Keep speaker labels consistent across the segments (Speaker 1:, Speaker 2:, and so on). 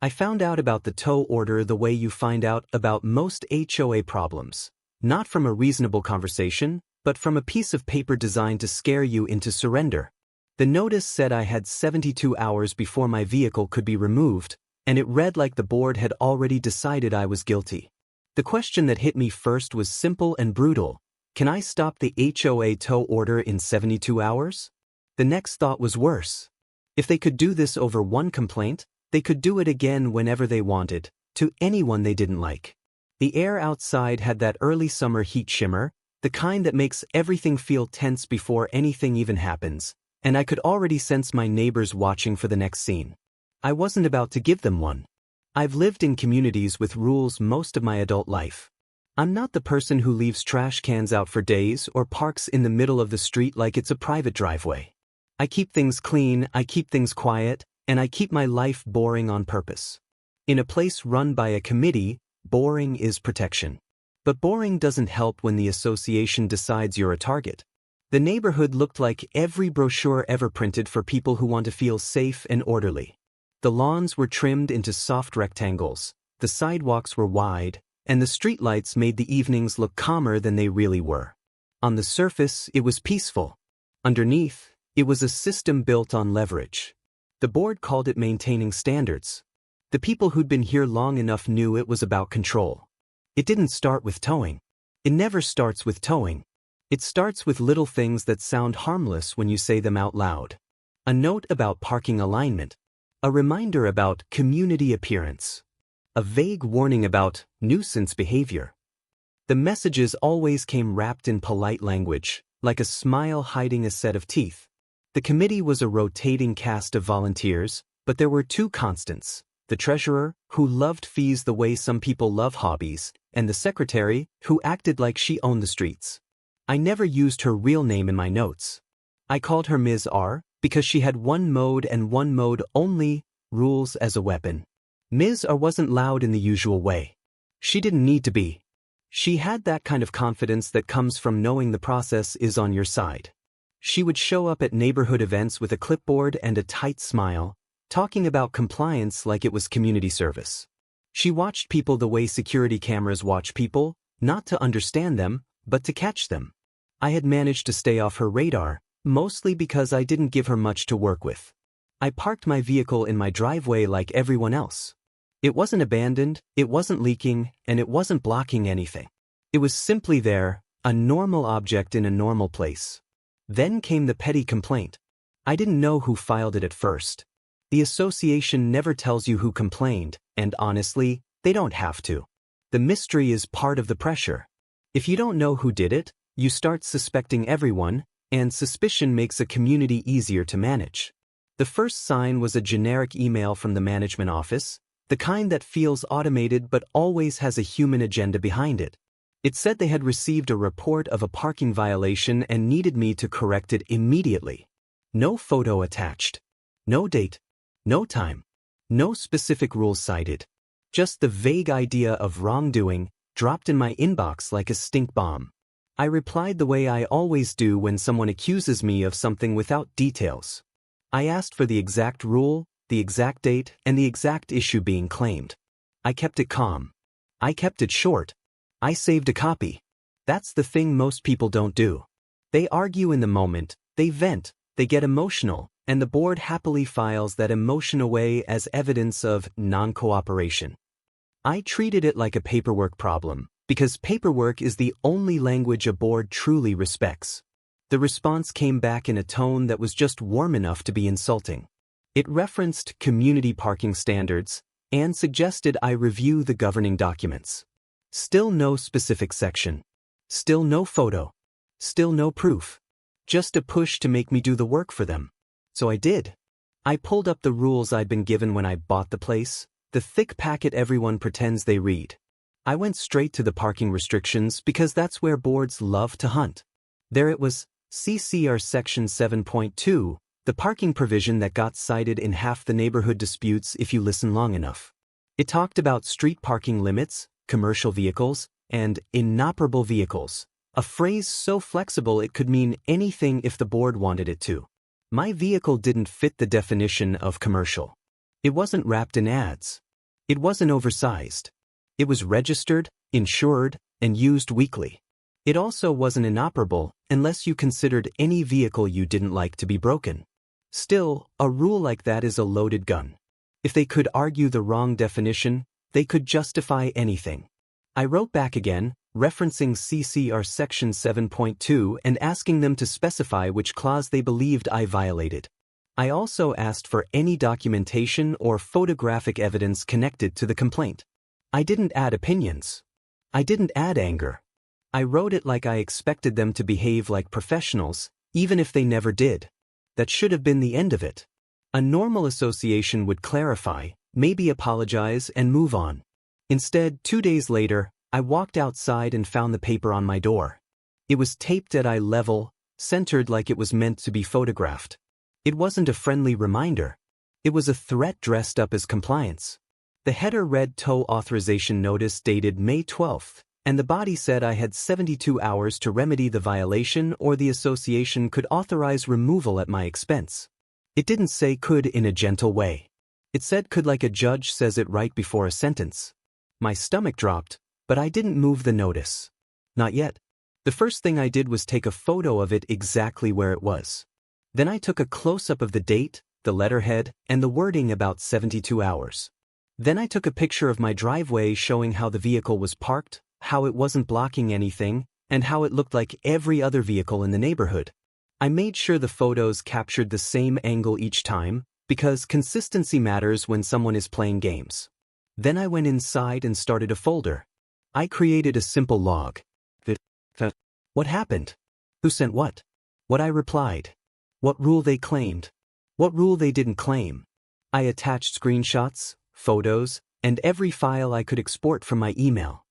Speaker 1: I found out about the tow order the way you find out about most HOA problems. Not from a reasonable conversation, but from a piece of paper designed to scare you into surrender. The notice said I had 72 hours before my vehicle could be removed, and it read like the board had already decided I was guilty. The question that hit me first was simple and brutal. Can I stop the HOA tow order in 72 hours? The next thought was worse. If they could do this over one complaint, they could do it again whenever they wanted, to anyone they didn't like. The air outside had that early summer heat shimmer, the kind that makes everything feel tense before anything even happens, and I could already sense my neighbors watching for the next scene. I wasn't about to give them one. I've lived in communities with rules most of my adult life. I'm not the person who leaves trash cans out for days or parks in the middle of the street like it's a private driveway. I keep things clean, I keep things quiet, and I keep my life boring on purpose. In a place run by a committee, boring is protection. But boring doesn't help when the association decides you're a target. The neighborhood looked like every brochure ever printed for people who want to feel safe and orderly. The lawns were trimmed into soft rectangles, the sidewalks were wide, and the streetlights made the evenings look calmer than they really were. On the surface, it was peaceful. Underneath, it was a system built on leverage. The board called it maintaining standards. The people who'd been here long enough knew it was about control. It didn't start with towing. It never starts with towing. It starts with little things that sound harmless when you say them out loud. A note about parking alignment. A reminder about community appearance. A vague warning about nuisance behavior. The messages always came wrapped in polite language, like a smile hiding a set of teeth. The committee was a rotating cast of volunteers, but there were two constants: the treasurer, who loved fees the way some people love hobbies, and the secretary, who acted like she owned the streets. I never used her real name in my notes. I called her Ms. R, because she had one mode and one mode only, rules as a weapon. Ms. R wasn't loud in the usual way. She didn't need to be. She had that kind of confidence that comes from knowing the process is on your side. She would show up at neighborhood events with a clipboard and a tight smile, talking about compliance like it was community service. She watched people the way security cameras watch people, not to understand them, but to catch them. I had managed to stay off her radar, mostly because I didn't give her much to work with. I parked my vehicle in my driveway like everyone else. It wasn't abandoned, it wasn't leaking, and it wasn't blocking anything. It was simply there, a normal object in a normal place. Then came the petty complaint. I didn't know who filed it at first. The association never tells you who complained, and honestly, they don't have to. The mystery is part of the pressure. If you don't know who did it, you start suspecting everyone, and suspicion makes a community easier to manage. The first sign was a generic email from the management office, the kind that feels automated but always has a human agenda behind it. It said they had received a report of a parking violation and needed me to correct it immediately. No photo attached. No date. No time. No specific rules cited. Just the vague idea of wrongdoing dropped in my inbox like a stink bomb. I replied the way I always do when someone accuses me of something without details. I asked for the exact rule, the exact date, and the exact issue being claimed. I kept it calm. I kept it short. I saved a copy. That's the thing most people don't do. They argue in the moment, they vent, they get emotional, and the board happily files that emotion away as evidence of non-cooperation. I treated it like a paperwork problem, because paperwork is the only language a board truly respects. The response came back in a tone that was just warm enough to be insulting. It referenced community parking standards and suggested I review the governing documents. Still no specific section. Still no photo. Still no proof. Just a push to make me do the work for them. So I did. I pulled up the rules I'd been given when I bought the place, the thick packet everyone pretends they read. I went straight to the parking restrictions because that's where boards love to hunt. There it was, CCR Section 7.2, the parking provision that got cited in half the neighborhood disputes if you listen long enough. It talked about street parking limits, commercial vehicles, and inoperable vehicles, a phrase so flexible it could mean anything if the board wanted it to. My vehicle didn't fit the definition of commercial. It wasn't wrapped in ads. It wasn't oversized. It was registered, insured, and used weekly. It also wasn't inoperable unless you considered any vehicle you didn't like to be broken. Still, a rule like that is a loaded gun. If they could argue the wrong definition, they could justify anything. I wrote back again, referencing CCR Section 7.2 and asking them to specify which clause they believed I violated. I also asked for any documentation or photographic evidence connected to the complaint. I didn't add opinions. I didn't add anger. I wrote it like I expected them to behave like professionals, even if they never did. That should have been the end of it. A normal association would clarify, maybe apologize, and move on. Instead, 2 days later, I walked outside and found the paper on my door. It was taped at eye level, centered like it was meant to be photographed. It wasn't a friendly reminder. It was a threat dressed up as compliance. The header read Tow Authorization Notice dated May 12th, and the body said I had 72 hours to remedy the violation or the association could authorize removal at my expense. It didn't say could in a gentle way. It said could like a judge says it right before a sentence. My stomach dropped, but I didn't move the notice. Not yet. The first thing I did was take a photo of it exactly where it was. Then I took a close-up of the date, the letterhead, and the wording about 72 hours. Then I took a picture of my driveway showing how the vehicle was parked, how it wasn't blocking anything, and how it looked like every other vehicle in the neighborhood. I made sure the photos captured the same angle each time, because consistency matters when someone is playing games. Then I went inside and started a folder. I created a simple log. What happened? Who sent what? What I replied. What rule they claimed. What rule they didn't claim. I attached screenshots, photos, and every file I could export from my email.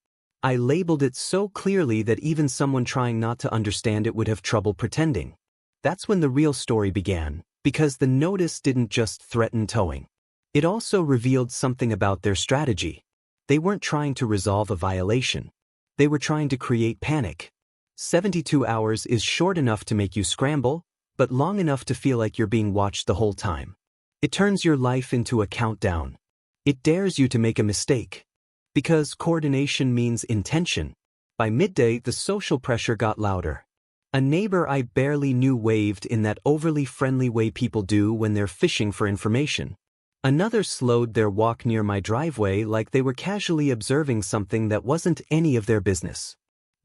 Speaker 1: I labeled it so clearly that even someone trying not to understand it would have trouble pretending. That's when the real story began, because the notice didn't just threaten towing. It also revealed something about their strategy. They weren't trying to resolve a violation. They were trying to create panic. 72 hours is short enough to make you scramble, but long enough to feel like you're being watched the whole time. It turns your life into a countdown. It dares you to make a mistake. Because coordination means intention. By midday, the social pressure got louder. A neighbor I barely knew waved in that overly friendly way people do when they're fishing for information. Another slowed their walk near my driveway like they were casually observing something that wasn't any of their business.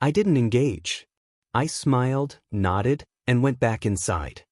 Speaker 1: I didn't engage. I smiled, nodded, and went back inside.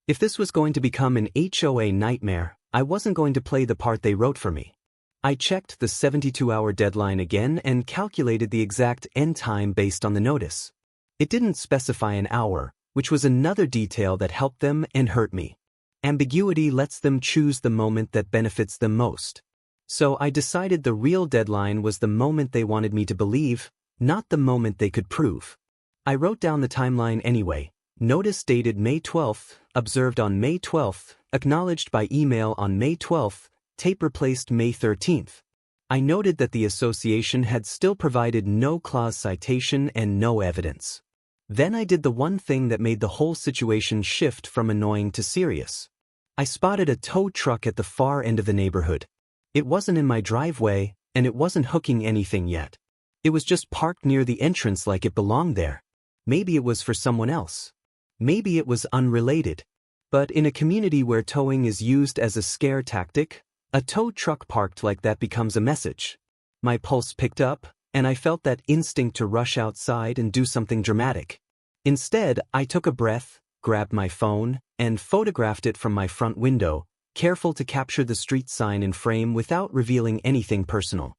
Speaker 1: If this was going to become an HOA nightmare, I wasn't going to play the part they wrote for me. I checked the 72-hour deadline again and calculated the exact end time based on the notice. It didn't specify an hour, which was another detail that helped them and hurt me. Ambiguity lets them choose the moment that benefits them most. So I decided the real deadline was the moment they wanted me to believe, not the moment they could prove. I wrote down the timeline anyway. Notice dated May 12th, observed on May 12th, acknowledged by email on May 12th, tape replaced May 13th. I noted that the association had still provided no clause citation and no evidence. Then I did the one thing that made the whole situation shift from annoying to serious. I spotted a tow truck at the far end of the neighborhood. It wasn't in my driveway, and it wasn't hooking anything yet. It was just parked near the entrance like it belonged there. Maybe it was for someone else. Maybe it was unrelated. But in a community where towing is used as a scare tactic, a tow truck parked like that becomes a message. My pulse picked up, and I felt that instinct to rush outside and do something dramatic. Instead, I took a breath, grabbed my phone, and photographed it from my front window, careful to capture the street sign in frame without revealing anything personal.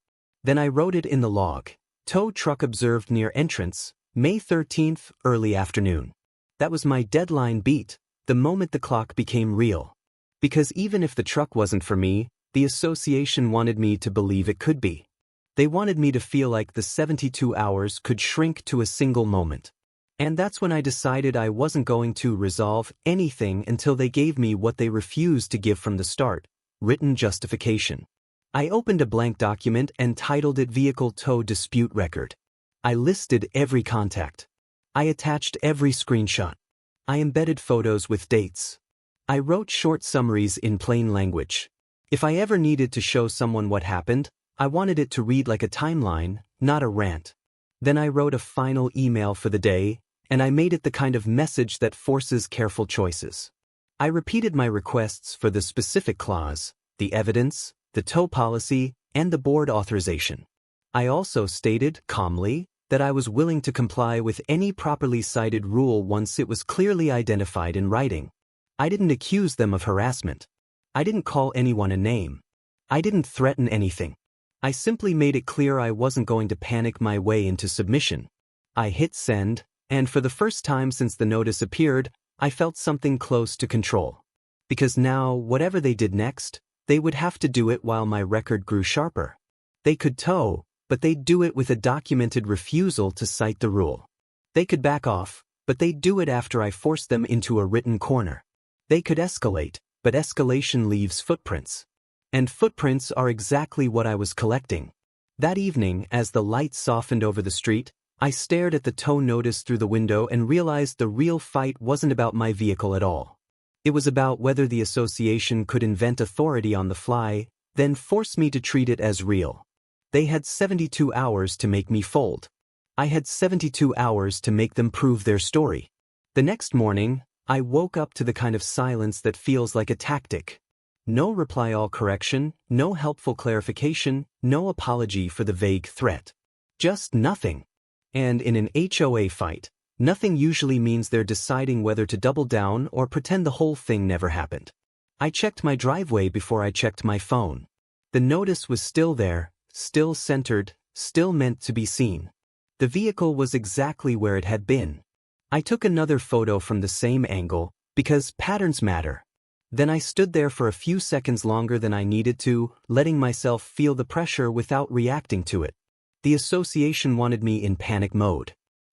Speaker 1: Then I wrote it in the log. Tow truck observed near entrance, May 13th, early afternoon. That was my deadline beat, the moment the clock became real. Because even if the truck wasn't for me, the association wanted me to believe it could be. They wanted me to feel like the 72 hours could shrink to a single moment. And that's when I decided I wasn't going to resolve anything until they gave me what they refused to give from the start, written justification. I opened a blank document and titled it Vehicle Tow Dispute Record. I listed every contact. I attached every screenshot. I embedded photos with dates. I wrote short summaries in plain language. If I ever needed to show someone what happened, I wanted it to read like a timeline, not a rant. Then I wrote a final email for the day, and I made it the kind of message that forces careful choices. I repeated my requests for the specific clause, the evidence, the tow policy, and the board authorization. I also stated, calmly, that I was willing to comply with any properly cited rule once it was clearly identified in writing. I didn't accuse them of harassment. I didn't call anyone a name. I didn't threaten anything. I simply made it clear I wasn't going to panic my way into submission. I hit send, and for the first time since the notice appeared, I felt something close to control. Because now, whatever they did next, they would have to do it while my record grew sharper. They could tow, but they'd do it with a documented refusal to cite the rule. They could back off, but they'd do it after I forced them into a written corner. They could escalate, but escalation leaves footprints. And footprints are exactly what I was collecting. That evening, as the lights softened over the street, I stared at the tow notice through the window and realized the real fight wasn't about my vehicle at all. It was about whether the association could invent authority on the fly, then force me to treat it as real. They had 72 hours to make me fold. I had 72 hours to make them prove their story. The next morning, I woke up to the kind of silence that feels like a tactic. No reply-all correction, no helpful clarification, no apology for the vague threat. Just nothing. And in an HOA fight, nothing usually means they're deciding whether to double down or pretend the whole thing never happened. I checked my driveway before I checked my phone. The notice was still there, still centered, still meant to be seen. The vehicle was exactly where it had been. I took another photo from the same angle, because patterns matter. Then I stood there for a few seconds longer than I needed to, letting myself feel the pressure without reacting to it. The association wanted me in panic mode.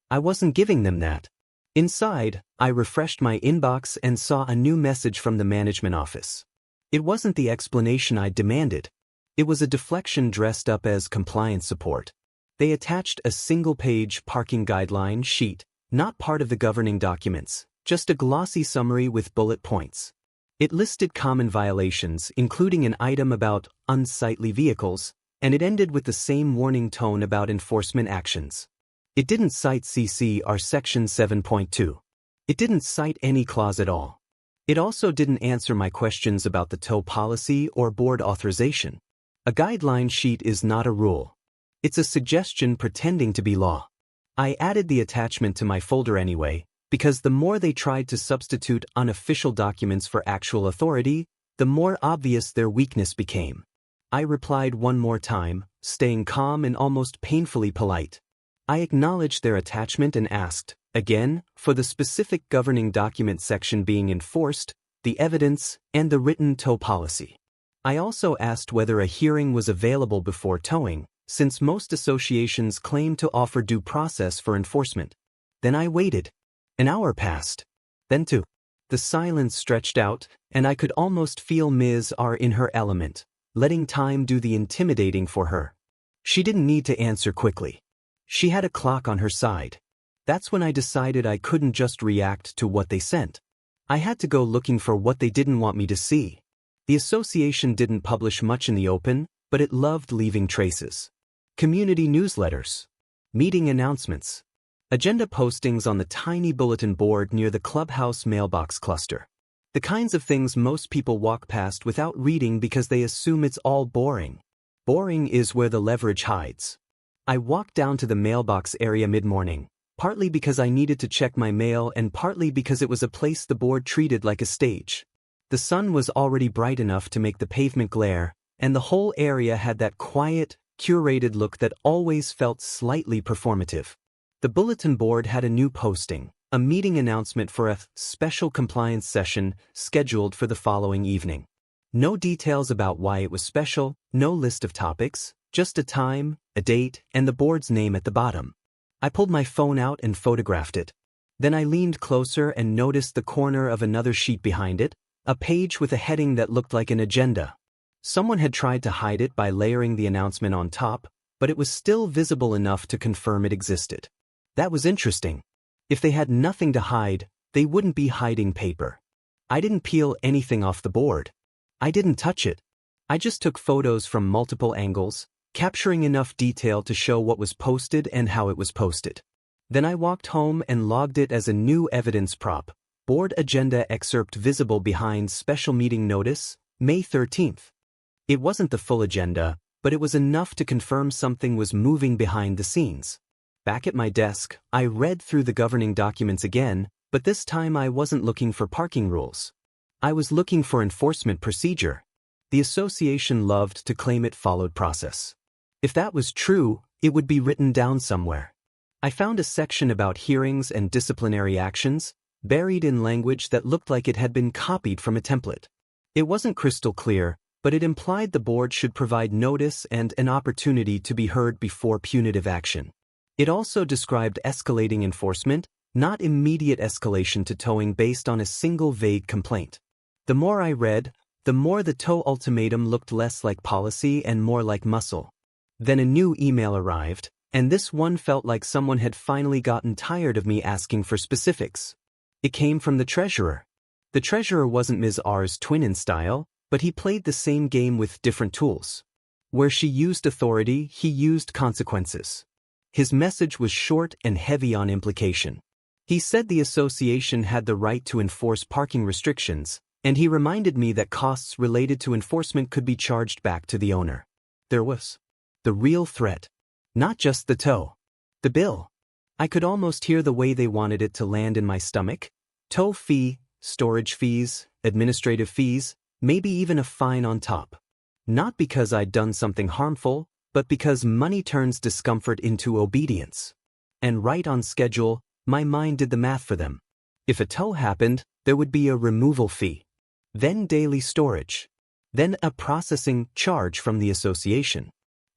Speaker 1: I wasn't giving them that. Inside, I refreshed my inbox and saw a new message from the management office. It wasn't the explanation I demanded. It was a deflection dressed up as compliance support. They attached a single-page parking guideline sheet, not part of the governing documents, just a glossy summary with bullet points. It listed common violations, including an item about unsightly vehicles, and it ended with the same warning tone about enforcement actions. It didn't cite CC/R Section 7.2. It didn't cite any clause at all. It also didn't answer my questions about the tow policy or board authorization. A guideline sheet is not a rule. It's a suggestion pretending to be law. I added the attachment to my folder anyway, because the more they tried to substitute unofficial documents for actual authority, the more obvious their weakness became. I replied one more time, staying calm and almost painfully polite. I acknowledged their attachment and asked, again, for the specific governing document section being enforced, the evidence, and the written tow policy. I also asked whether a hearing was available before towing, since most associations claim to offer due process for enforcement. Then I waited. An hour passed. Then two. The silence stretched out, and I could almost feel Ms. R in her element, letting time do the intimidating for her. She didn't need to answer quickly. She had a clock on her side. That's when I decided I couldn't just react to what they sent. I had to go looking for what they didn't want me to see. The association didn't publish much in the open, but it loved leaving traces. Community newsletters. Meeting announcements. Agenda postings on the tiny bulletin board near the clubhouse mailbox cluster. The kinds of things most people walk past without reading because they assume it's all boring. Boring is where the leverage hides. I walked down to the mailbox area mid-morning, partly because I needed to check my mail and partly because it was a place the board treated like a stage. The sun was already bright enough to make the pavement glare, and the whole area had that quiet, curated look that always felt slightly performative. The bulletin board had a new posting, a meeting announcement for a special compliance session scheduled for the following evening. No details about why it was special, no list of topics, just a time, a date, and the board's name at the bottom. I pulled my phone out and photographed it. Then I leaned closer and noticed the corner of another sheet behind it, a page with a heading that looked like an agenda. Someone had tried to hide it by layering the announcement on top, but it was still visible enough to confirm it existed. That was interesting. If they had nothing to hide, they wouldn't be hiding paper. I didn't peel anything off the board. I didn't touch it. I just took photos from multiple angles, capturing enough detail to show what was posted and how it was posted. Then I walked home and logged it as a new evidence prop. Board agenda excerpt visible behind special meeting notice, May 13th. It wasn't the full agenda, but it was enough to confirm something was moving behind the scenes. Back at my desk, I read through the governing documents again, but this time I wasn't looking for parking rules. I was looking for enforcement procedure. The association loved to claim it followed process. If that was true, it would be written down somewhere. I found a section about hearings and disciplinary actions, buried in language that looked like it had been copied from a template. It wasn't crystal clear, but it implied the board should provide notice and an opportunity to be heard before punitive action. It also described escalating enforcement, not immediate escalation to towing based on a single vague complaint. The more I read, the more the tow ultimatum looked less like policy and more like muscle. Then a new email arrived, and this one felt like someone had finally gotten tired of me asking for specifics. It came from the treasurer. The treasurer wasn't Ms. R's twin in style, but he played the same game with different tools. Where she used authority, he used consequences. His message was short and heavy on implication. He said the association had the right to enforce parking restrictions, and he reminded me that costs related to enforcement could be charged back to the owner. There was the real threat. Not just the tow. The bill. I could almost hear the way they wanted it to land in my stomach. Tow fee, storage fees, administrative fees, maybe even a fine on top. Not because I'd done something harmful, but because money turns discomfort into obedience. And right on schedule, my mind did the math for them. If a tow happened, there would be a removal fee. Then daily storage. Then a processing charge from the association.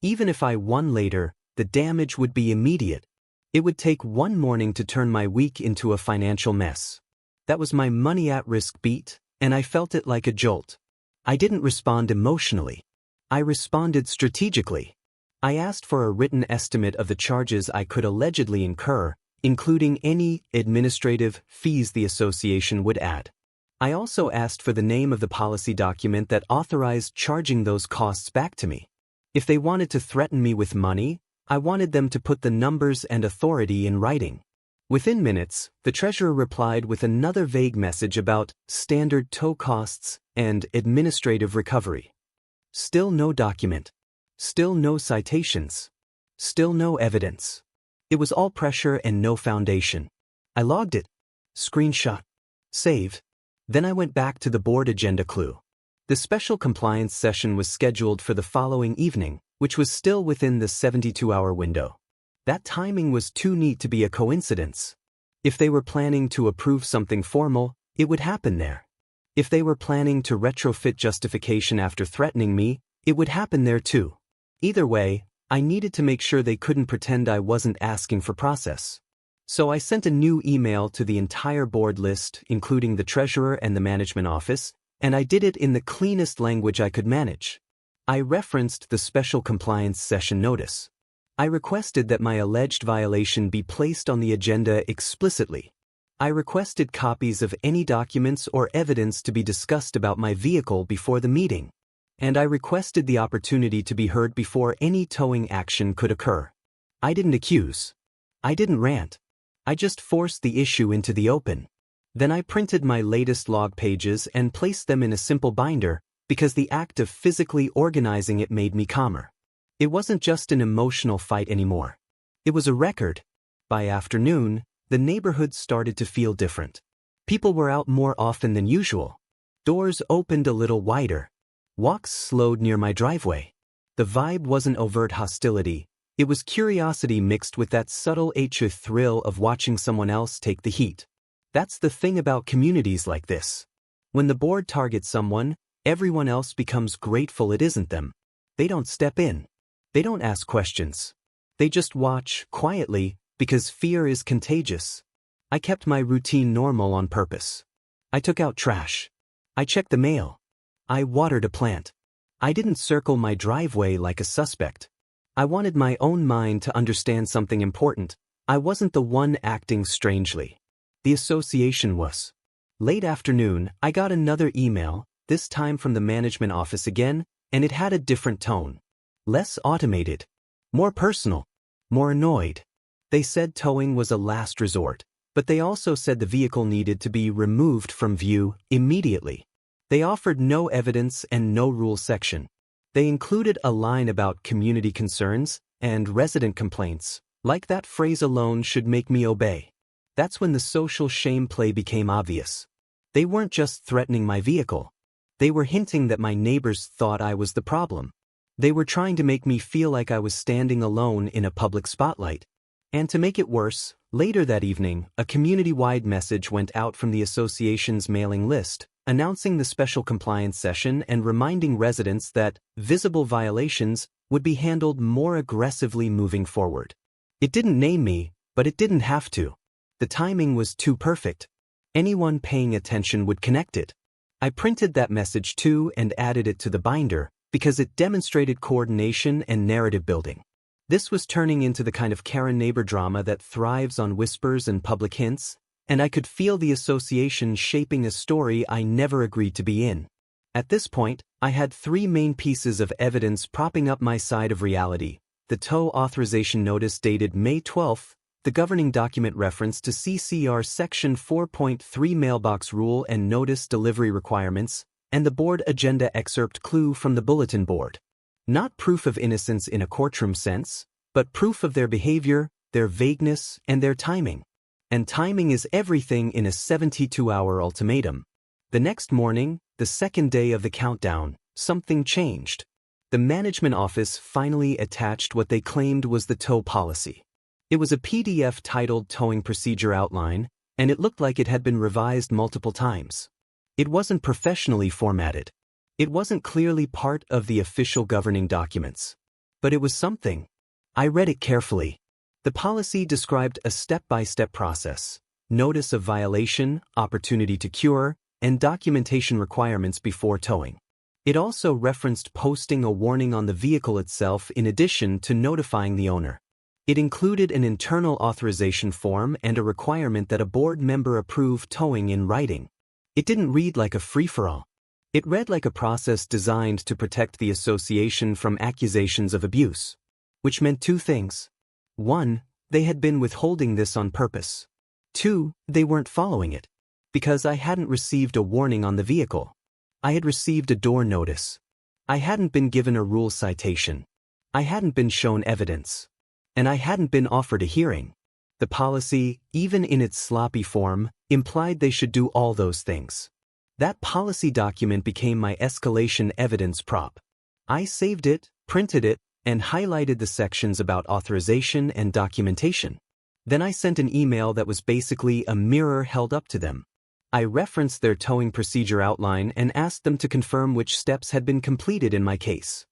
Speaker 1: Even if I won later, the damage would be immediate. It would take one morning to turn my week into a financial mess. That was my money at risk beat, and I felt it like a jolt. I didn't respond emotionally. I responded strategically. I asked for a written estimate of the charges I could allegedly incur, including any administrative fees the association would add. I also asked for the name of the policy document that authorized charging those costs back to me. If they wanted to threaten me with money, I wanted them to put the numbers and authority in writing. Within minutes, the treasurer replied with another vague message about standard tow costs and administrative recovery. Still no document. Still no citations. Still no evidence. It was all pressure and no foundation. I logged it. Screenshot. Save. Then I went back to the board agenda clue. The special compliance session was scheduled for the following evening, which was still within the 72-hour window. That timing was too neat to be a coincidence. If they were planning to approve something formal, it would happen there. If they were planning to retrofit justification after threatening me, it would happen there too. Either way, I needed to make sure they couldn't pretend I wasn't asking for process. So I sent a new email to the entire board list, including the treasurer and the management office, and I did it in the cleanest language I could manage. I referenced the special compliance session notice. I requested that my alleged violation be placed on the agenda explicitly. I requested copies of any documents or evidence to be discussed about my vehicle before the meeting. And I requested the opportunity to be heard before any towing action could occur. I didn't accuse. I didn't rant. I just forced the issue into the open. Then I printed my latest log pages and placed them in a simple binder, because the act of physically organizing it made me calmer. It wasn't just an emotional fight anymore. It was a record. By afternoon, the neighborhood started to feel different. People were out more often than usual. Doors opened a little wider. Walks slowed near my driveway. The vibe wasn't overt hostility. It was curiosity mixed with that subtle thrill of watching someone else take the heat. That's the thing about communities like this. When the board targets someone, everyone else becomes grateful it isn't them. They don't step in. They don't ask questions. They just watch, quietly, because fear is contagious. I kept my routine normal on purpose. I took out trash. I checked the mail. I watered a plant. I didn't circle my driveway like a suspect. I wanted my own mind to understand something important. I wasn't the one acting strangely. The association was. Late afternoon, I got another email, this time from the management office again, and it had a different tone. less automated, more personal, more annoyed. They said towing was a last resort, but they also said the vehicle needed to be removed from view immediately. They offered no evidence and no rule section. They included a line about community concerns and resident complaints, like that phrase alone should make me obey. That's when the social shame play became obvious. They weren't just threatening my vehicle. They were hinting that my neighbors thought I was the problem. They were trying to make me feel like I was standing alone in a public spotlight. And to make it worse, later that evening, a community-wide message went out from the association's mailing list, announcing the special compliance session and reminding residents that visible violations would be handled more aggressively moving forward. It didn't name me, but it didn't have to. The timing was too perfect. Anyone paying attention would connect it. I printed that message too and added it to the binder because it demonstrated coordination and narrative building. This was turning into the kind of Karen neighbor drama that thrives on whispers and public hints, and I could feel the association shaping a story I never agreed to be in. At this point, I had three main pieces of evidence propping up my side of reality: the tow authorization notice dated May 12th, the governing document reference to CCR Section 4.3 mailbox rule and notice delivery requirements, and the board agenda excerpt clue from the bulletin board. Not proof of innocence in a courtroom sense, but proof of their behavior, their vagueness, and their timing. And timing is everything in a 72-hour ultimatum. The next morning, the second day of the countdown, something changed. The management office finally attached what they claimed was the tow policy. It was a PDF titled Towing Procedure Outline, and it looked like it had been revised multiple times. It wasn't professionally formatted. It wasn't clearly part of the official governing documents. But it was something. I read it carefully. The policy described a step-by-step process: notice of violation, opportunity to cure, and documentation requirements before towing. It also referenced posting a warning on the vehicle itself in addition to notifying the owner. It included an internal authorization form and a requirement that a board member approve towing in writing. It didn't read like a free-for-all. It read like a process designed to protect the association from accusations of abuse. Which meant two things. 1, they had been withholding this on purpose. 2, they weren't following it. Because I hadn't received a warning on the vehicle. I had received a door notice. I hadn't been given a rule citation. I hadn't been shown evidence. And I hadn't been offered a hearing. The policy, even in its sloppy form, implied they should do all those things. That policy document became my escalation evidence prop. I saved it, printed it, and highlighted the sections about authorization and documentation. Then I sent an email that was basically a mirror held up to them. I referenced their towing procedure outline and asked them to confirm which steps had been completed in my case.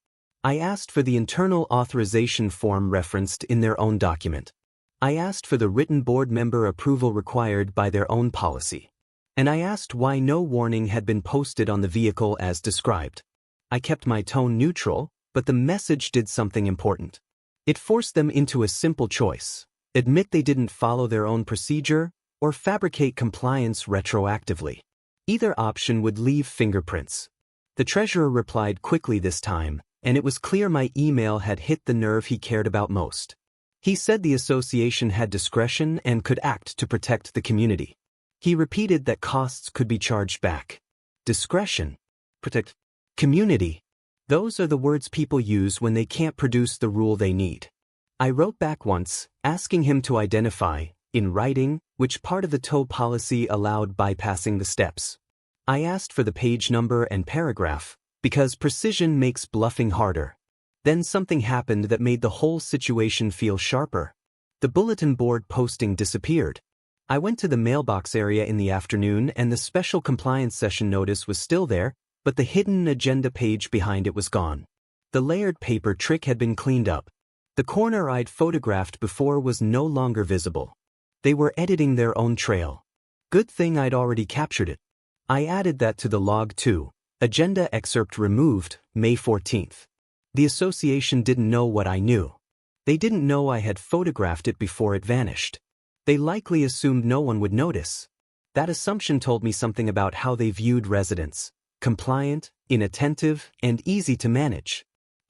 Speaker 1: I asked for the internal authorization form referenced in their own document. I asked for the written board member approval required by their own policy. And I asked why no warning had been posted on the vehicle as described. I kept my tone neutral, but the message did something important. It forced them into a simple choice: admit they didn't follow their own procedure, or fabricate compliance retroactively. Either option would leave fingerprints. The treasurer replied quickly this time, and it was clear my email had hit the nerve he cared about most. He said the association had discretion and could act to protect the community. He repeated that costs could be charged back. Discretion. Protect. Community. Those are the words people use when they can't produce the rule they need. I wrote back once, asking him to identify, in writing, which part of the tow policy allowed bypassing the steps. I asked for the page number and paragraph, because precision makes bluffing harder. Then something happened that made the whole situation feel sharper. The bulletin board posting disappeared. I went to the mailbox area in the afternoon and the special compliance session notice was still there, but the hidden agenda page behind it was gone. The layered paper trick had been cleaned up. The corner I'd photographed before was no longer visible. They were editing their own trail. Good thing I'd already captured it. I added that to the log too. Agenda excerpt removed, May 14th. The association didn't know what I knew. They didn't know I had photographed it before it vanished. They likely assumed no one would notice. That assumption told me something about how they viewed residents: compliant, inattentive, and easy to manage.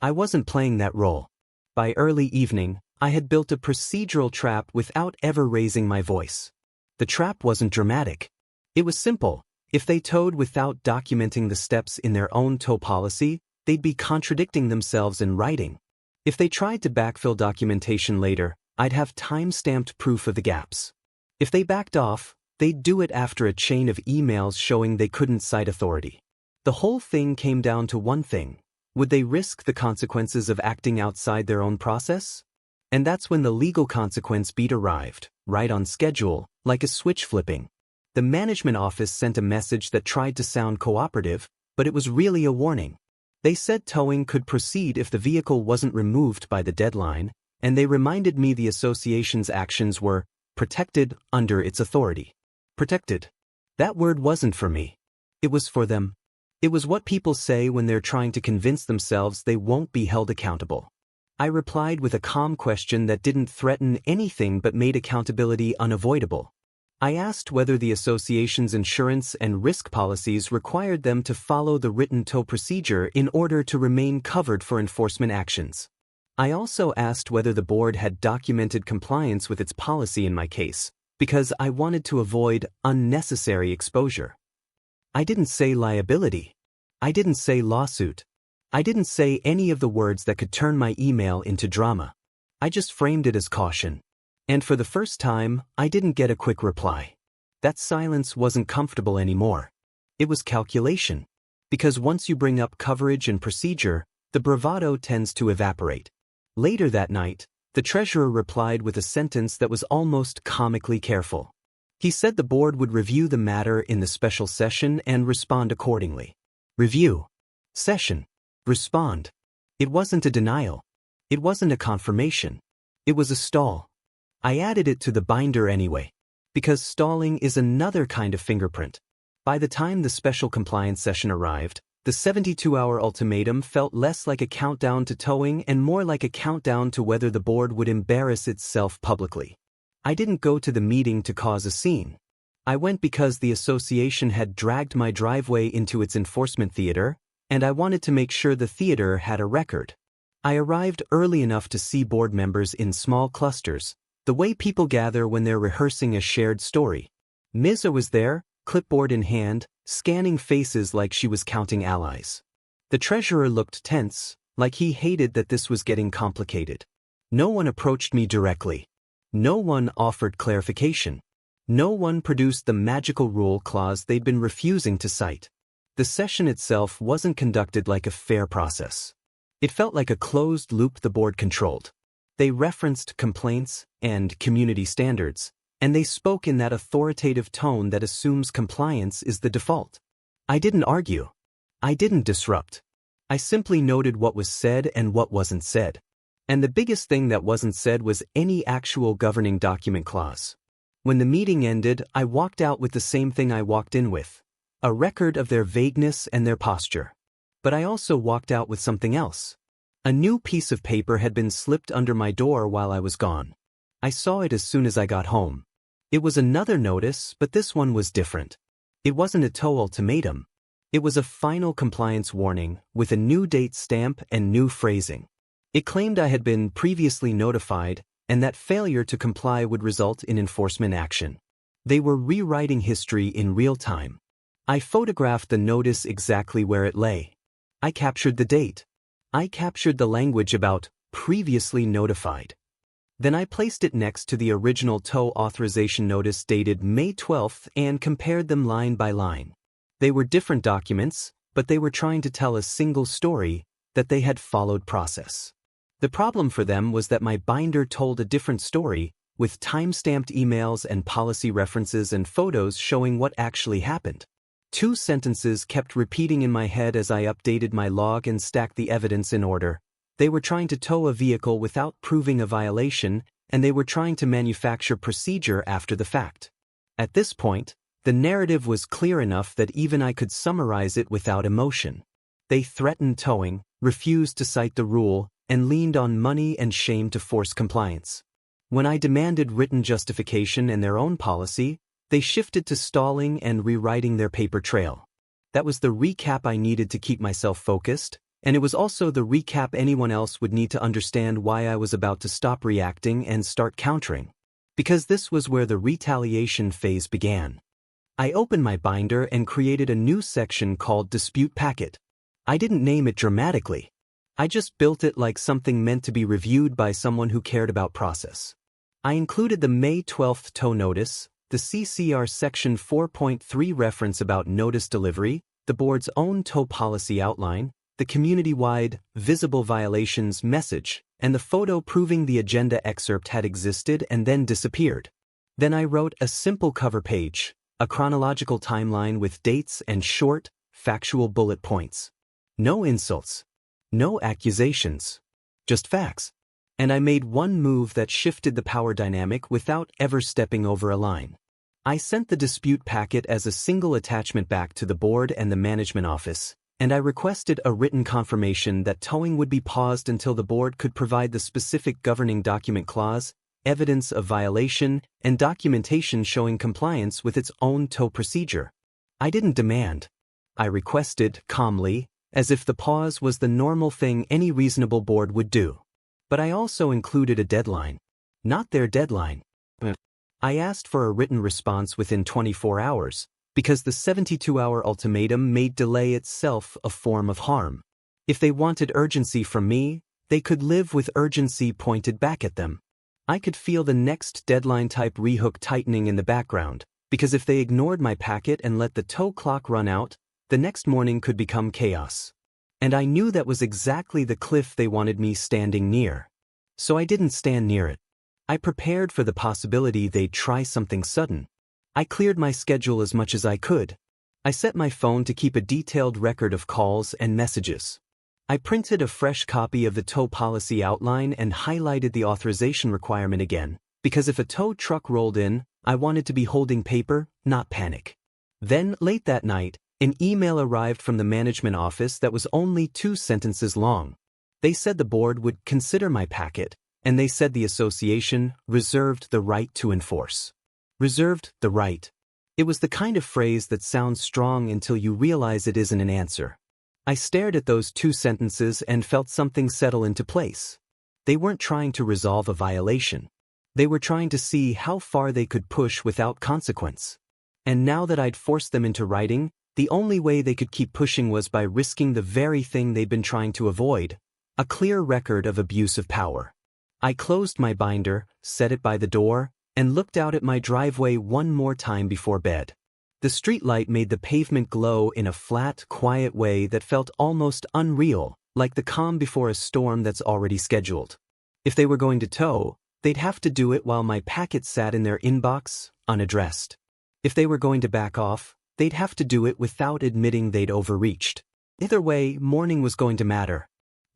Speaker 1: I wasn't playing that role. By early evening, I had built a procedural trap without ever raising my voice. The trap wasn't dramatic. It was simple. If they towed without documenting the steps in their own tow policy, they'd be contradicting themselves in writing. If they tried to backfill documentation later, I'd have time-stamped proof of the gaps. If they backed off, they'd do it after a chain of emails showing they couldn't cite authority. The whole thing came down to one thing. Would they risk the consequences of acting outside their own process? And that's when the legal consequence beat arrived, right on schedule, like a switch flipping. The management office sent a message that tried to sound cooperative, but it was really a warning. They said towing could proceed if the vehicle wasn't removed by the deadline, and they reminded me the association's actions were protected under its authority. Protected. That word wasn't for me. It was for them. It was what people say when they're trying to convince themselves they won't be held accountable. I replied with a calm question that didn't threaten anything but made accountability unavoidable. I asked whether the association's insurance and risk policies required them to follow the written tow procedure in order to remain covered for enforcement actions. I also asked whether the board had documented compliance with its policy in my case, because I wanted to avoid unnecessary exposure. I didn't say liability. I didn't say lawsuit. I didn't say any of the words that could turn my email into drama. I just framed it as caution. And for the first time, I didn't get a quick reply. That silence wasn't comfortable anymore. It was calculation. Because once you bring up coverage and procedure, the bravado tends to evaporate. Later that night, the treasurer replied with a sentence that was almost comically careful. He said the board would review the matter in the special session and respond accordingly. Review. Session. Respond. It wasn't a denial. It wasn't a confirmation. It was a stall. I added it to the binder anyway, because stalling is another kind of fingerprint. By the time the special compliance session arrived, the 72-hour ultimatum felt less like a countdown to towing and more like a countdown to whether the board would embarrass itself publicly. I didn't go to the meeting to cause a scene. I went because the association had dragged my driveway into its enforcement theater, and I wanted to make sure the theater had a record. I arrived early enough to see board members in small clusters, the way people gather when they're rehearsing a shared story. Misa was there, clipboard in hand, scanning faces like she was counting allies. The treasurer looked tense, like he hated that this was getting complicated. No one approached me directly. No one offered clarification. No one produced the magical rule clause they'd been refusing to cite. The session itself wasn't conducted like a fair process. It felt like a closed loop the board controlled. They referenced complaints and community standards, and they spoke in that authoritative tone that assumes compliance is the default. I didn't argue. I didn't disrupt. I simply noted what was said and what wasn't said. And the biggest thing that wasn't said was any actual governing document clause. When the meeting ended, I walked out with the same thing I walked in with, a record of their vagueness and their posture. But I also walked out with something else. A new piece of paper had been slipped under my door while I was gone. I saw it as soon as I got home. It was another notice, but this one was different. It wasn't a tow ultimatum. It was a final compliance warning with a new date stamp and new phrasing. It claimed I had been previously notified and that failure to comply would result in enforcement action. They were rewriting history in real time. I photographed the notice exactly where it lay. I captured the date. I captured the language about previously notified. Then I placed it next to the original tow authorization notice dated May 12th and compared them line by line. They were different documents, but they were trying to tell a single story, that they had followed process. The problem for them was that my binder told a different story, with time-stamped emails and policy references and photos showing what actually happened. Two sentences kept repeating in my head as I updated my log and stacked the evidence in order. They were trying to tow a vehicle without proving a violation, and they were trying to manufacture procedure after the fact. At this point, the narrative was clear enough that even I could summarize it without emotion. They threatened towing, refused to cite the rule, and leaned on money and shame to force compliance. When I demanded written justification and their own policy, they shifted to stalling and rewriting their paper trail. That was the recap I needed to keep myself focused, And it was also the recap anyone else would need to understand why I was about to stop reacting and start countering. Because this was where the retaliation phase began. I opened my binder and created a new section called Dispute Packet. I didn't name it dramatically. I just built it like something meant to be reviewed by someone who cared about process. I included the May 12th tow notice, the CCR Section 4.3 reference about notice delivery, the board's own tow policy outline, the community-wide visible violations message, and the photo proving the agenda excerpt had existed and then disappeared. Then I wrote a simple cover page, a chronological timeline with dates and short, factual bullet points. No insults. No accusations. Just facts. And I made one move that shifted the power dynamic without ever stepping over a line. I sent the dispute packet as a single attachment back to the board and the management office, and I requested a written confirmation that towing would be paused until the board could provide the specific governing document clause, evidence of violation, and documentation showing compliance with its own tow procedure. I didn't demand. I requested, calmly, as if the pause was the normal thing any reasonable board would do. But I also included a deadline. Not their deadline. I asked for a written response within 24 hours, because the 72-hour ultimatum made delay itself a form of harm. If they wanted urgency from me, they could live with urgency pointed back at them. I could feel the next deadline-type rehook tightening in the background, because if they ignored my packet and let the tow clock run out, the next morning could become chaos. And I knew that was exactly the cliff they wanted me standing near. So I didn't stand near it. I prepared for the possibility they'd try something sudden. I cleared my schedule as much as I could. I set my phone to keep a detailed record of calls and messages. I printed a fresh copy of the tow policy outline and highlighted the authorization requirement again, because if a tow truck rolled in, I wanted to be holding paper, not panic. Then, late that night, an email arrived from the management office that was only 2 sentences long. They said the board would consider my packet, and they said the association reserved the right to enforce. Reserved the right. It was the kind of phrase that sounds strong until you realize it isn't an answer. I stared at those 2 sentences and felt something settle into place. They weren't trying to resolve a violation. They were trying to see how far they could push without consequence. And now that I'd forced them into writing, the only way they could keep pushing was by risking the very thing they'd been trying to avoid, a clear record of abuse of power. I closed my binder, set it by the door, and looked out at my driveway one more time before bed. The streetlight made the pavement glow in a flat, quiet way that felt almost unreal, like the calm before a storm that's already scheduled. If they were going to tow, they'd have to do it while my packet sat in their inbox, unaddressed. If they were going to back off, they'd have to do it without admitting they'd overreached. Either way, morning was going to matter.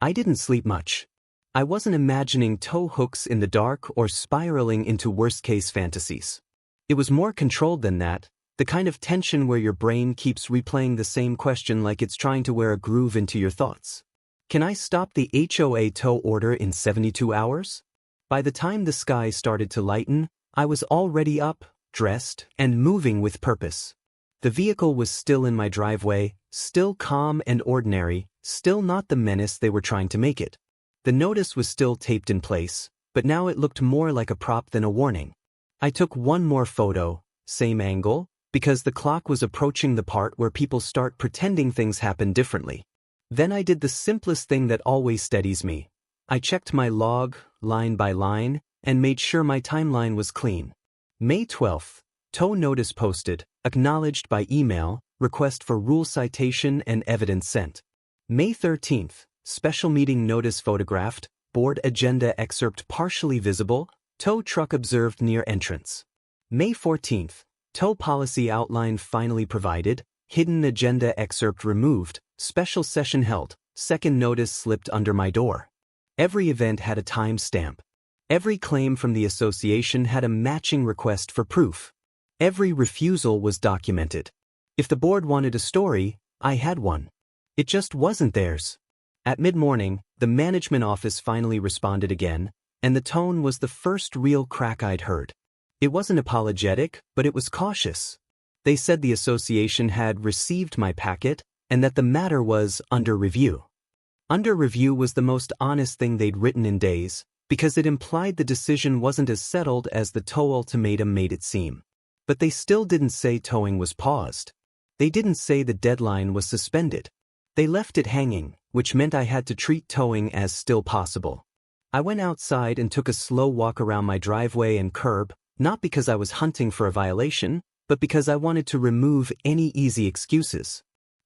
Speaker 1: I didn't sleep much. I wasn't imagining tow hooks in the dark or spiraling into worst-case fantasies. It was more controlled than that, the kind of tension where your brain keeps replaying the same question like it's trying to wear a groove into your thoughts. Can I stop the HOA tow order in 72 hours? By the time the sky started to lighten, I was already up, dressed, and moving with purpose. The vehicle was still in my driveway, still calm and ordinary, still not the menace they were trying to make it. The notice was still taped in place, but now it looked more like a prop than a warning. I took one more photo, same angle, because the clock was approaching the part where people start pretending things happen differently. Then I did the simplest thing that always steadies me. I checked my log, line by line, and made sure my timeline was clean. May 12th, tow notice posted, acknowledged by email, request for rule citation and evidence sent. May 13th, special meeting notice photographed, board agenda excerpt partially visible, tow truck observed near entrance. May 14th, tow policy outline finally provided, hidden agenda excerpt removed, special session held, second notice slipped under my door. Every event had a time stamp. Every claim from the association had a matching request for proof. Every refusal was documented. If the board wanted a story, I had one. It just wasn't theirs. At mid-morning, the management office finally responded again, and the tone was the first real crack I'd heard. It wasn't apologetic, but it was cautious. They said the association had received my packet, and that the matter was under review. Under review was the most honest thing they'd written in days, because it implied the decision wasn't as settled as the tow ultimatum made it seem. But they still didn't say towing was paused. They didn't say the deadline was suspended. They left it hanging, which meant I had to treat towing as still possible. I went outside and took a slow walk around my driveway and curb, not because I was hunting for a violation, but because I wanted to remove any easy excuses.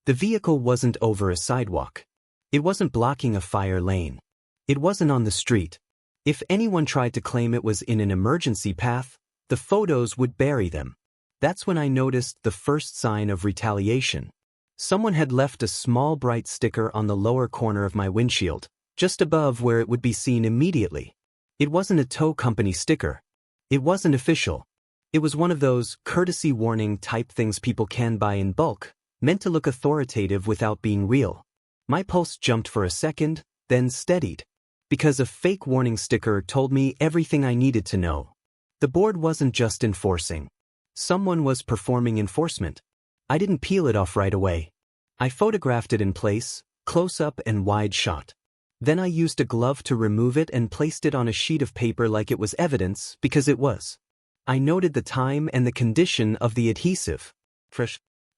Speaker 1: The vehicle wasn't over a sidewalk. It wasn't blocking a fire lane. It wasn't on the street. If anyone tried to claim it was in an emergency path, the photos would bury them. That's when I noticed the first sign of retaliation. Someone had left a small bright sticker on the lower corner of my windshield, just above where it would be seen immediately. It wasn't a tow company sticker. It wasn't official. It was one of those courtesy warning type things people can buy in bulk, meant to look authoritative without being real. My pulse jumped for a second, then steadied. Because a fake warning sticker told me everything I needed to know. The board wasn't just enforcing. Someone was performing enforcement. I didn't peel it off right away. I photographed it in place, close up and wide shot. Then I used a glove to remove it and placed it on a sheet of paper like it was evidence, because it was. I noted the time and the condition of the adhesive.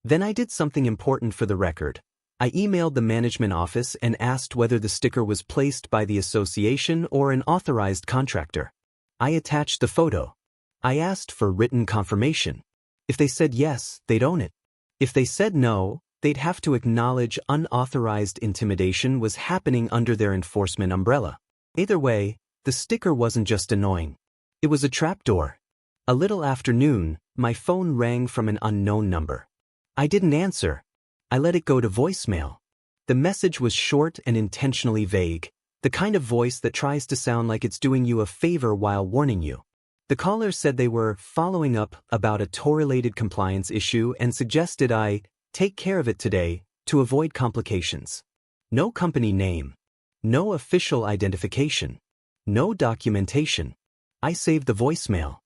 Speaker 1: Then I did something important for the record. I emailed the management office and asked whether the sticker was placed by the association or an authorized contractor. I attached the photo. I asked for written confirmation. If they said yes, they'd own it. If they said no, they'd have to acknowledge unauthorized intimidation was happening under their enforcement umbrella. Either way, the sticker wasn't just annoying. It was a trapdoor. A little after noon, my phone rang from an unknown number. I didn't answer. I let it go to voicemail. The message was short and intentionally vague, the kind of voice that tries to sound like it's doing you a favor while warning you. The caller said they were following up about a tow-related compliance issue and suggested I take care of it today to avoid complications. No company name. No official identification. No documentation. I saved the voicemail.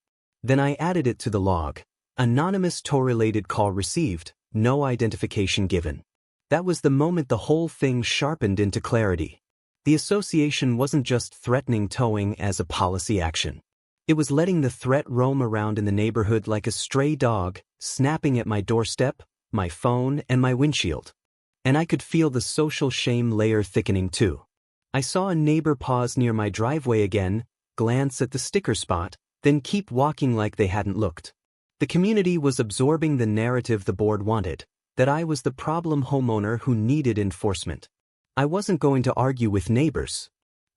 Speaker 1: Then I added it to the log. Anonymous tow-related call received. No identification given. That was the moment the whole thing sharpened into clarity. The association wasn't just threatening towing as a policy action. It was letting the threat roam around in the neighborhood like a stray dog, snapping at my doorstep, my phone, and my windshield. And I could feel the social shame layer thickening too. I saw a neighbor pause near my driveway again, glance at the sticker spot, then keep walking like they hadn't looked. The community was absorbing the narrative the board wanted, that I was the problem homeowner who needed enforcement. I wasn't going to argue with neighbors.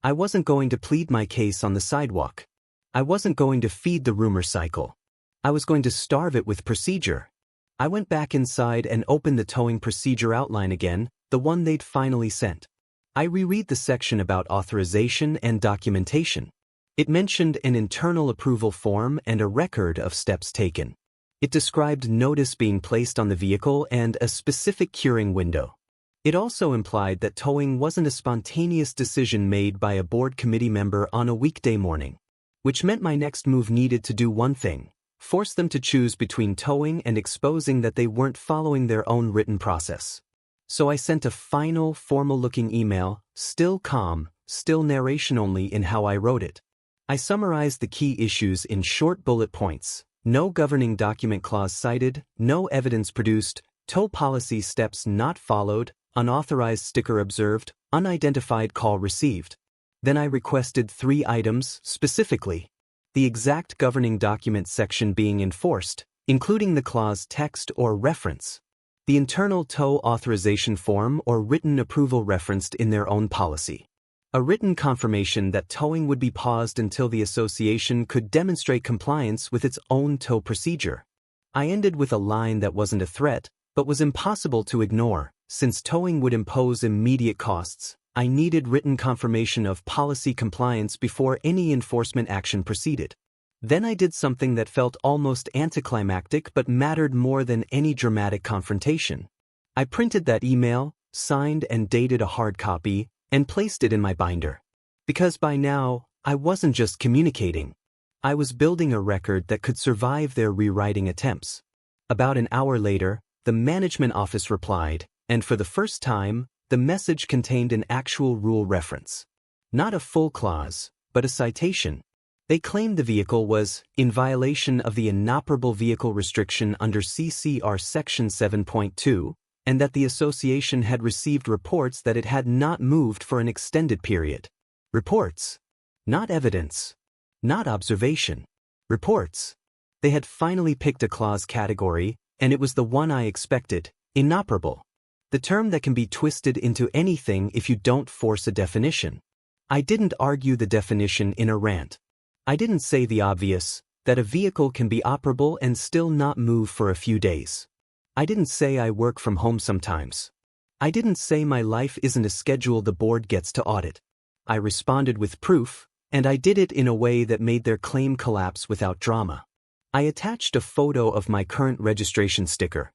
Speaker 1: I wasn't going to plead my case on the sidewalk. I wasn't going to feed the rumor cycle. I was going to starve it with procedure. I went back inside and opened the towing procedure outline again, the one they'd finally sent. I reread the section about authorization and documentation. It mentioned an internal approval form and a record of steps taken. It described notice being placed on the vehicle and a specific curing window. It also implied that towing wasn't a spontaneous decision made by a board committee member on a weekday morning, which meant my next move needed to do one thing: force them to choose between towing and exposing that they weren't following their own written process. So I sent a final, formal-looking email, still calm, still narration only in how I wrote it. I summarized the key issues in short bullet points. No governing document clause cited, no evidence produced, tow policy steps not followed, unauthorized sticker observed, unidentified call received. Then I requested 3 items specifically. The exact governing document section being enforced, including the clause text or reference. The internal tow authorization form or written approval referenced in their own policy. A written confirmation that towing would be paused until the association could demonstrate compliance with its own tow procedure. I ended with a line that wasn't a threat, but was impossible to ignore. Since towing would impose immediate costs, I needed written confirmation of policy compliance before any enforcement action proceeded. Then I did something that felt almost anticlimactic but mattered more than any dramatic confrontation. I printed that email, signed and dated a hard copy, and placed it in my binder. Because by now, I wasn't just communicating. I was building a record that could survive their rewriting attempts. About an hour later, the management office replied, and for the first time, The message contained an actual rule reference. Not a full clause, but a citation. They claimed the vehicle was in violation of the inoperable vehicle restriction under CCR Section 7.2, and that the association had received reports that it had not moved for an extended period. Reports. Not evidence. Not observation. Reports. They had finally picked a clause category, and it was the one I expected: inoperable. The term that can be twisted into anything if you don't force a definition. I didn't argue the definition in a rant. I didn't say the obvious, that a vehicle can be operable and still not move for a few days. I didn't say I work from home sometimes. I didn't say my life isn't a schedule the board gets to audit. I responded with proof, and I did it in a way that made their claim collapse without drama. I attached a photo of my current registration sticker.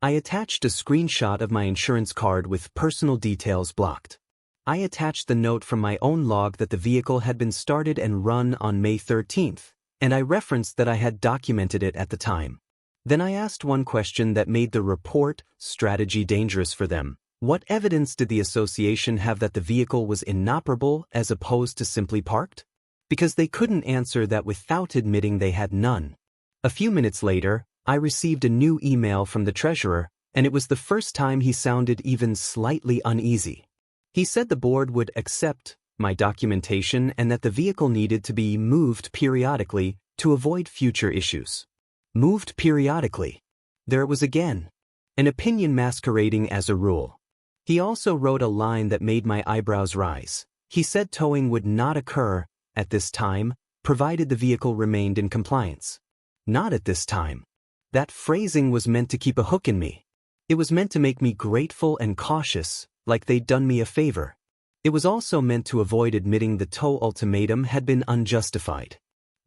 Speaker 1: I attached a screenshot of my insurance card with personal details blocked. I attached the note from my own log that the vehicle had been started and run on May 13th, and I referenced that I had documented it at the time. Then I asked one question that made the report strategy dangerous for them. What evidence did the association have that the vehicle was inoperable as opposed to simply parked? Because they couldn't answer that without admitting they had none. A few minutes later, I received a new email from the treasurer, and it was the first time he sounded even slightly uneasy. He said the board would accept my documentation and that the vehicle needed to be moved periodically to avoid future issues. Moved periodically. There it was again. An opinion masquerading as a rule. He also wrote a line that made my eyebrows rise. He said towing would not occur at this time, provided the vehicle remained in compliance. Not at this time. That phrasing was meant to keep a hook in me. It was meant to make me grateful and cautious, like they'd done me a favor. It was also meant to avoid admitting the tow ultimatum had been unjustified.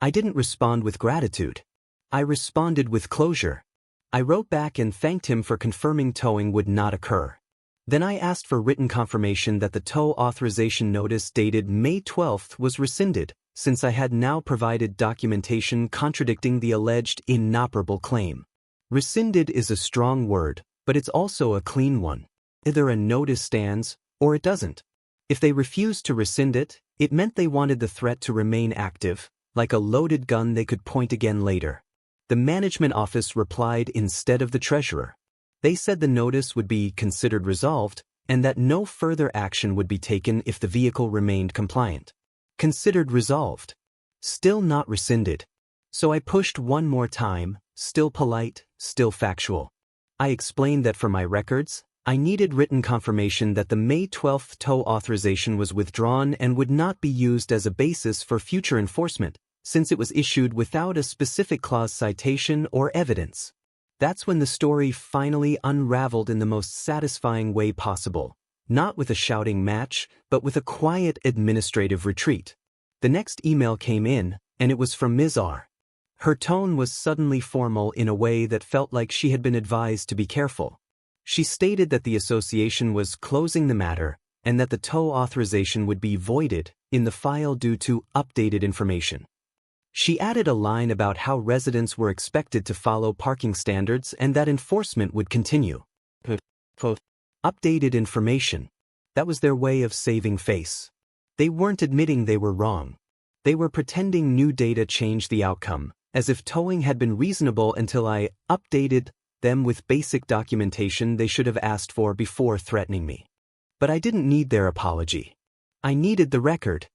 Speaker 1: I didn't respond with gratitude. I responded with closure. I wrote back and thanked him for confirming towing would not occur. Then I asked for written confirmation that the tow authorization notice dated May 12th was rescinded, since I had now provided documentation contradicting the alleged inoperable claim. Rescinded is a strong word, but it's also a clean one. Either a notice stands, or it doesn't. If they refused to rescind it, it meant they wanted the threat to remain active, like a loaded gun they could point again later. The management office replied instead of the treasurer. They said the notice would be considered resolved, and that no further action would be taken if the vehicle remained compliant. Considered resolved. Still not rescinded. So I pushed one more time, still polite, still factual. I explained that for my records, I needed written confirmation that the May 12th tow authorization was withdrawn and would not be used as a basis for future enforcement, since it was issued without a specific clause citation or evidence. That's when the story finally unraveled in the most satisfying way possible, not with a shouting match, but with a quiet administrative retreat. The next email came in, and it was from Ms. R. Her tone was suddenly formal in a way that felt like she had been advised to be careful. She stated that the association was closing the matter, and that the tow authorization would be voided in the file due to updated information. She added a line about how residents were expected to follow parking standards and that enforcement would continue. Updated information. That was their way of saving face. They weren't admitting they were wrong. They were pretending new data changed the outcome, as if towing had been reasonable until I updated them with basic documentation they should have asked for before threatening me. But I didn't need their apology. I needed the record.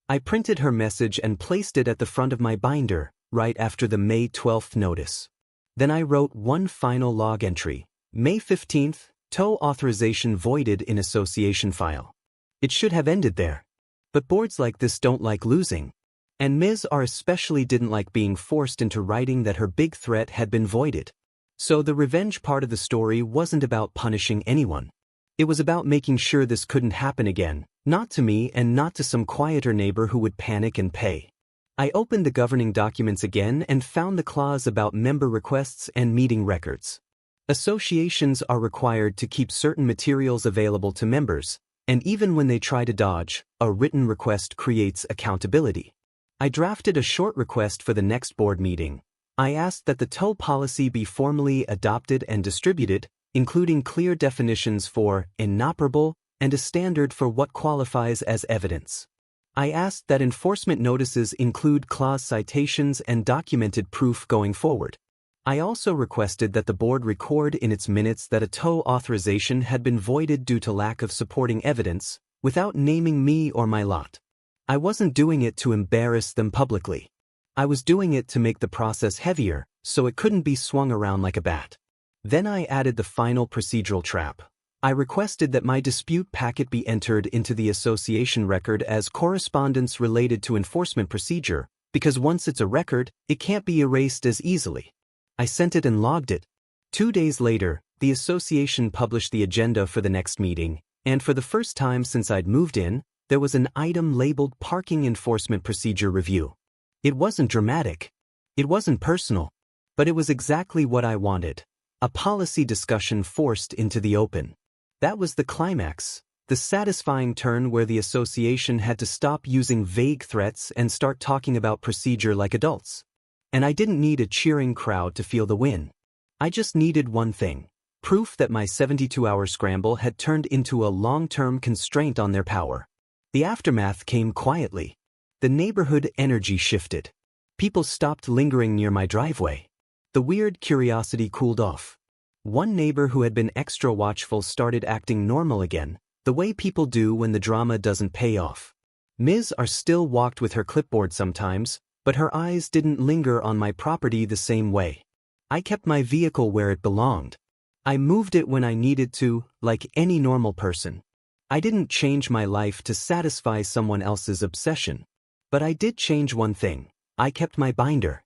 Speaker 1: I printed her message and placed it at the front of my binder, right after the May 12th notice. Then I wrote one final log entry, May 15th, tow authorization voided in association file. It should have ended there. But boards like this don't like losing. And Ms. R especially didn't like being forced into writing that her big threat had been voided. So the revenge part of the story wasn't about punishing anyone. It was about making sure this couldn't happen again, not to me and not to some quieter neighbor who would panic and pay. I opened the governing documents again and found the clause about member requests and meeting records. Associations are required to keep certain materials available to members, and even when they try to dodge, a written request creates accountability. I drafted a short request for the next board meeting. I asked that the tow policy be formally adopted and distributed, including clear definitions for inoperable, and a standard for what qualifies as evidence. I asked that enforcement notices include clause citations and documented proof going forward. I also requested that the board record in its minutes that a tow authorization had been voided due to lack of supporting evidence, without naming me or my lot. I wasn't doing it to embarrass them publicly. I was doing it to make the process heavier, so it couldn't be swung around like a bat. Then I added the final procedural trap. I requested that my dispute packet be entered into the association record as correspondence related to enforcement procedure, because once it's a record, it can't be erased as easily. I sent it and logged it. 2 days later, the association published the agenda for the next meeting, and for the first time since I'd moved in, there was an item labeled Parking Enforcement Procedure Review. It wasn't dramatic. It wasn't personal. But it was exactly what I wanted. A policy discussion forced into the open. That was the climax, the satisfying turn where the association had to stop using vague threats and start talking about procedure like adults. And I didn't need a cheering crowd to feel the win. I just needed one thing: proof that my 72-hour scramble had turned into a long-term constraint on their power. The aftermath came quietly. The neighborhood energy shifted. People stopped lingering near my driveway. The weird curiosity cooled off. One neighbor who had been extra watchful started acting normal again, the way people do when the drama doesn't pay off. Ms. R still walked with her clipboard sometimes, but her eyes didn't linger on my property the same way. I kept my vehicle where it belonged. I moved it when I needed to, like any normal person. I didn't change my life to satisfy someone else's obsession. But I did change one thing. I kept my binder.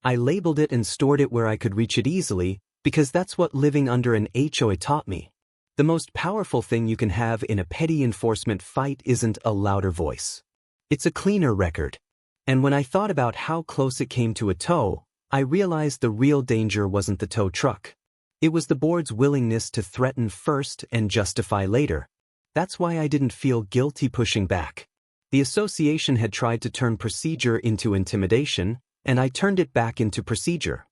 Speaker 1: I labeled it and stored it where I could reach it easily, because that's what living under an HOA taught me. The most powerful thing you can have in a petty enforcement fight isn't a louder voice. It's a cleaner record. And when I thought about how close it came to a tow, I realized the real danger wasn't the tow truck. It was the board's willingness to threaten first and justify later. That's why I didn't feel guilty pushing back. The association had tried to turn procedure into intimidation, and I turned it back into procedure.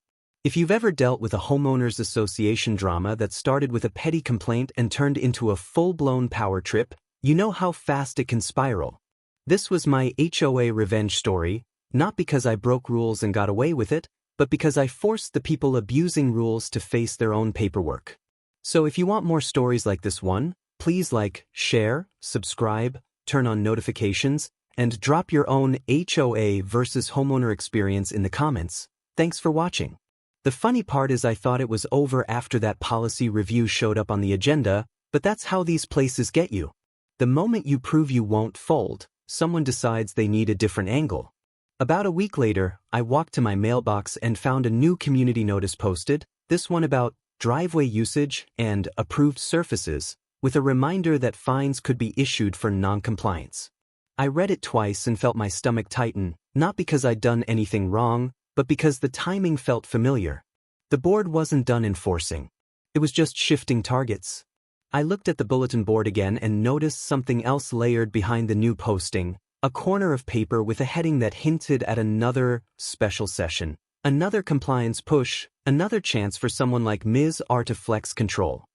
Speaker 1: If you've ever dealt with a homeowners association drama that started with a petty complaint and turned into a full-blown power trip, you know how fast it can spiral. This was my HOA revenge story, not because I broke rules and got away with it, but because I forced the people abusing rules to face their own paperwork. So if you want more stories like this one, please like, share, subscribe, turn on notifications, and drop your own HOA versus homeowner experience in the comments. Thanks for watching. The funny part is I thought it was over after that policy review showed up on the agenda, but that's how these places get you. The moment you prove you won't fold, someone decides they need a different angle. About a week later, I walked to my mailbox and found a new community notice posted, this one about driveway usage and approved surfaces, with a reminder that fines could be issued for non-compliance. I read it twice and felt my stomach tighten, not because I'd done anything wrong, but because the timing felt familiar. The board wasn't done enforcing. It was just shifting targets. I looked at the bulletin board again and noticed something else layered behind the new posting, a corner of paper with a heading that hinted at another special session, another compliance push, another chance for someone like Ms. R to flex control.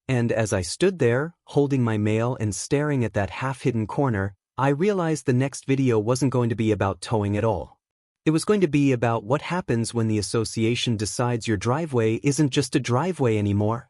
Speaker 1: And as I stood there, holding my mail and staring at that half-hidden corner, I realized the next video wasn't going to be about towing at all. It was going to be about what happens when the association decides your driveway isn't just a driveway anymore.